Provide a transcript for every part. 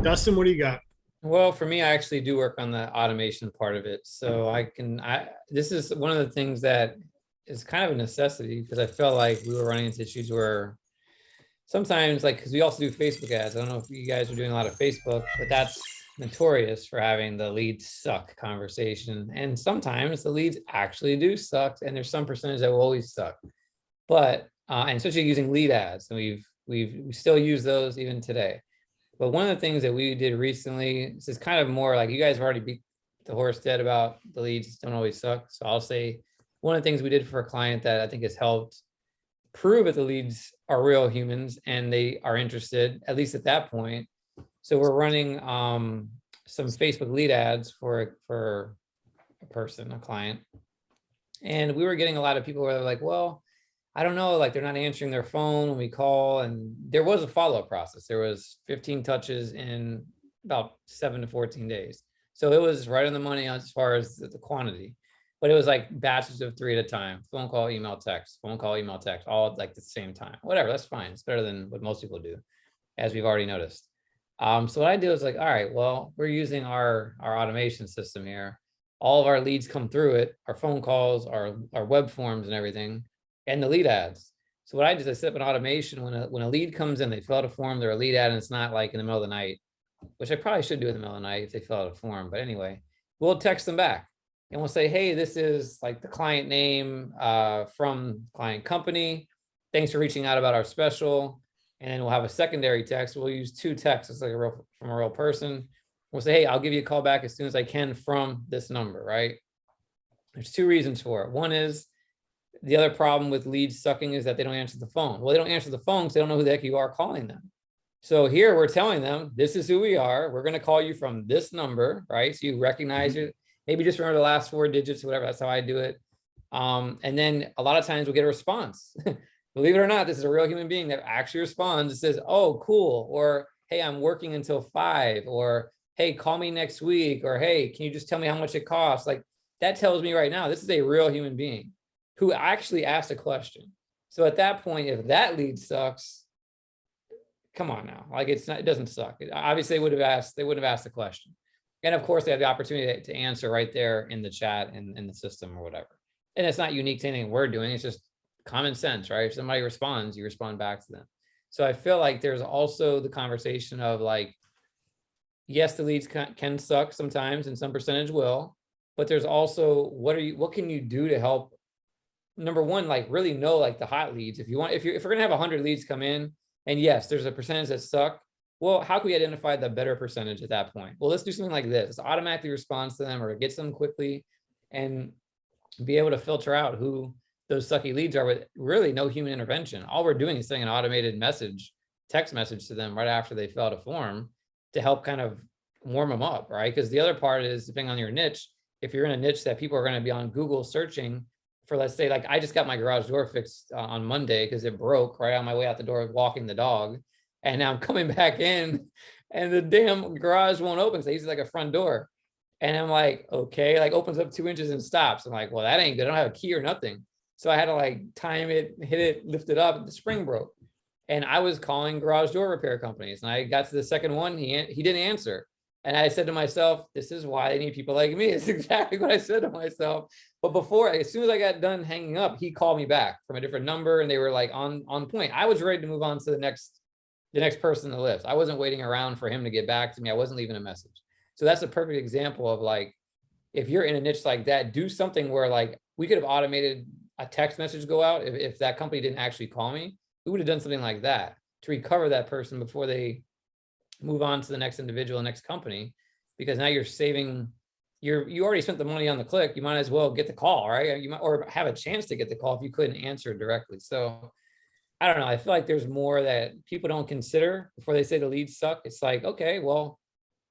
Dustin, what do you got? Well, for me, I actually do work on the automation part of it. So this is one of the things that is kind of a necessity because I felt like we were running into issues where sometimes, like, because we also do Facebook ads. I don't know if you guys are doing a lot of Facebook, but that's notorious for having the leads suck conversation. And sometimes the leads actually do suck, and there's some percentage that will always suck. But and especially using lead ads, and we still use those even today. But one of the things that we did recently, this is kind of more like you guys have already beat the horse dead about the leads don't always suck. So I'll say one of the things we did for a client that I think has helped prove that the leads are real humans and they are interested, at least at that point. So we're running some Facebook lead ads for a person, a client. And we were getting a lot of people where they're like, well, I don't know, like they're not answering their phone when we call. And there was a follow-up process. There was 15 touches in about 7 to 14 days. So it was right on the money as far as the quantity, but it was like batches of 3 at a time, phone call, email, text, all at like the same time, whatever, that's fine. It's better than what most people do, as we've already noticed. So what I do is like, all right, well, we're using our automation system here. All of our leads come through it, our phone calls, our web forms and everything, and the lead ads. So what I do is I set up an automation when a lead comes in, they fill out a form, they're a lead ad, and it's not like in the middle of the night, which I probably should do in the middle of the night if they fill out a form. But anyway, we'll text them back and we'll say, hey, this is like the client name from client company. Thanks for reaching out about our special. And then we'll have a secondary text. We'll use 2 texts. It's like from a real person. We'll say, hey, I'll give you a call back as soon as I can from this number, right? There's 2 reasons for it. One is the other problem with leads sucking is that they don't answer the phone. Well, they don't answer the phone because they don't know who the heck you are calling them. So here we're telling them, this is who we are. We're going to call you from this number, right? So you recognize it. Maybe just remember the last 4 digits or whatever. That's how I do it. And then a lot of times we'll get a response. Believe it or not, this is a real human being that actually responds. It says, oh, cool. Or, hey, I'm working until 5. Or, hey, call me next week. Or, hey, can you just tell me how much it costs? Like that tells me right now, this is a real human being who actually asked a question. So at that point, if that lead sucks, come on now, like it doesn't suck. Obviously, they wouldn't have asked the question. And of course, they have the opportunity to answer right there in the chat and in the system or whatever. And it's not unique to anything we're doing. It's just common sense, right? If somebody responds, you respond back to them. So I feel like there's also the conversation of like, yes, the leads can suck sometimes and some percentage will, but there's also, what can you do to help? Number one, like really know like the hot leads. If we're gonna have 100 leads come in, and yes, there's a percentage that suck. Well, how can we identify the better percentage at that point? Well, let's do something like this. Let's automatically respond to them or get them quickly and be able to filter out who those sucky leads are with really no human intervention. All we're doing is sending an automated text message to them right after they fill out a form to help kind of warm them up, right? Because the other part is, depending on your niche, if you're in a niche that people are going to be on Google searching for, let's say, like I just got my garage door fixed on Monday because it broke right on my way out the door walking the dog. And now I'm coming back in and the damn garage won't open. So I use it like a front door. And I'm like, okay, like opens up 2 inches and stops. I'm like, well, that ain't good. I don't have a key or nothing. So I had to like time it, hit it, lift it up, and the spring broke. And I was calling garage door repair companies. And I got to the second one, he didn't answer. And I said to myself, this is why they need people like me. It's exactly what I said to myself. But before, as soon as I got done hanging up, he called me back from a different number and they were like on point. I was ready to move on to the next person on the list. I wasn't waiting around for him to get back to me. I wasn't leaving a message. So that's a perfect example of like, if you're in a niche like that, do something where like we could have automated a text message go out. If that company didn't actually call me, we would have done something like that to recover that person before they move on to the next individual, next company, because now you're saving, you already spent the money on the click. You might as well get the call, right? You might, or have a chance to get the call if you couldn't answer directly. So I don't know. I feel like there's more that people don't consider before they say the leads suck. It's like, okay, well,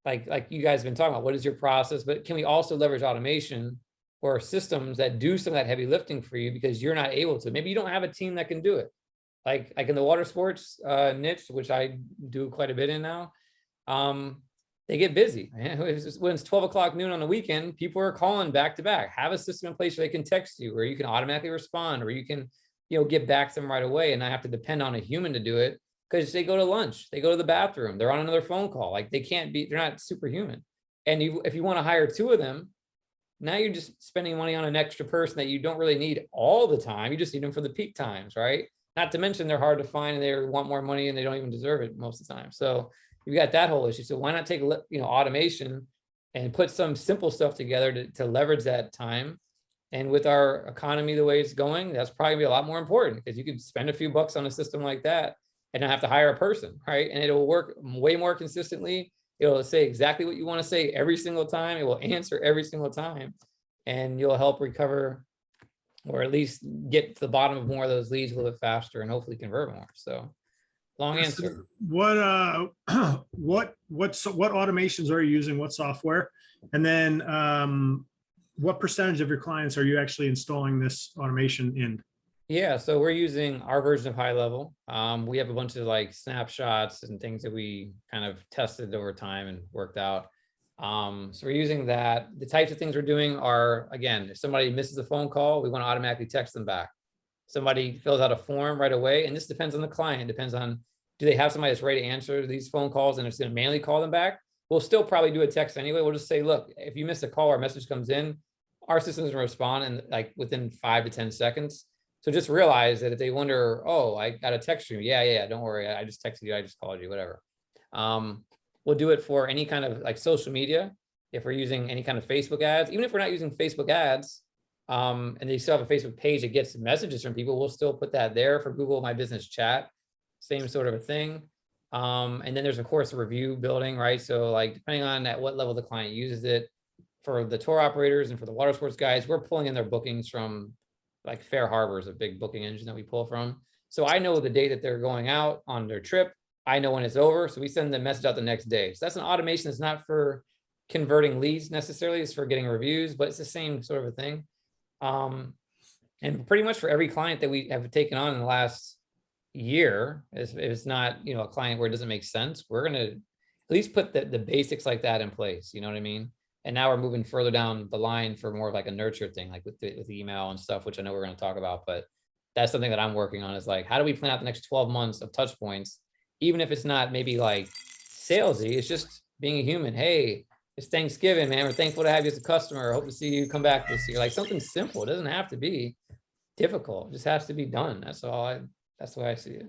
like you guys have been talking about, what is your process? But can we also leverage automation or systems that do some of that heavy lifting for you because you're not able to? Maybe you don't have a team that can do it. Like in the water sports niche, which I do quite a bit in now, they get busy. When it's 12 o'clock noon on the weekend, people are calling back to back. Have a system in place where they can text you, where you can automatically respond, or you can, get back to them right away and not have to depend on a human to do it. because they go to lunch, they go to the bathroom, they're on another phone call. Like they're not superhuman. And if you want to hire 2 of them, now you're just spending money on an extra person that you don't really need all the time. You just need them for the peak times, right? Not to mention they're hard to find and they want more money and they don't even deserve it most of the time. So you got that whole issue. So why not take automation and put some simple stuff together to leverage that time? And with our economy the way it's going, that's probably be a lot more important, because you could spend a few bucks on a system like that and not have to hire a person, right? And it'll work way more consistently. It'll say exactly what you want to say every single time. It will answer every single time, and you'll help recover, or at least get to the bottom of more of those leads a little bit faster and hopefully convert more. So long answer. What automations are you using? What software? And then what percentage of your clients are you actually installing this automation in? Yeah, so we're using our version of High Level. We have a bunch of like snapshots and things that we kind of tested over time and worked out. So we're using that. The types of things we're doing are, again, if somebody misses a phone call, we want to automatically text them back. Somebody fills out a form right away, and this depends on the client, depends on, do they have somebody that's ready to answer these phone calls and it's going to manually call them back? We'll still probably do a text anyway. We'll just say, look, if you miss a call or a message comes in, our system doesn't respond in like within 5 to 10 seconds. So just realize that if they wonder, oh, I got a text from you. Yeah, don't worry. I just texted you. I just called you, whatever. We'll do it for any kind of like social media. If we're using any kind of Facebook ads, even if we're not using Facebook ads, and they still have a Facebook page that gets messages from people, we'll still put that there. For Google My Business Chat, same sort of a thing. And then there's of course a review building, right? So like depending on at what level the client uses it, for the tour operators and for the water sports guys, we're pulling in their bookings from like Fair Harbor is a big booking engine that we pull from. So I know the day that they're going out on their trip. I know when it's over. So we send the message out the next day. So that's an automation. It's not for converting leads necessarily. It's for getting reviews, but it's the same sort of a thing. And pretty much for every client that we have taken on in the last year, if it's not, a client where it doesn't make sense, we're going to at least put the basics like that in place. You know what I mean? And now we're moving further down the line for more of like a nurture thing, like with the email and stuff, which I know we're going to talk about, but that's something that I'm working on, is like, how do we plan out the next 12 months of touch points? Even if it's not maybe like salesy, it's just being a human. Hey, it's Thanksgiving, man. We're thankful to have you as a customer. Hope to see you come back this year. Like something simple. It doesn't have to be difficult. It just has to be done. That's the way I see it.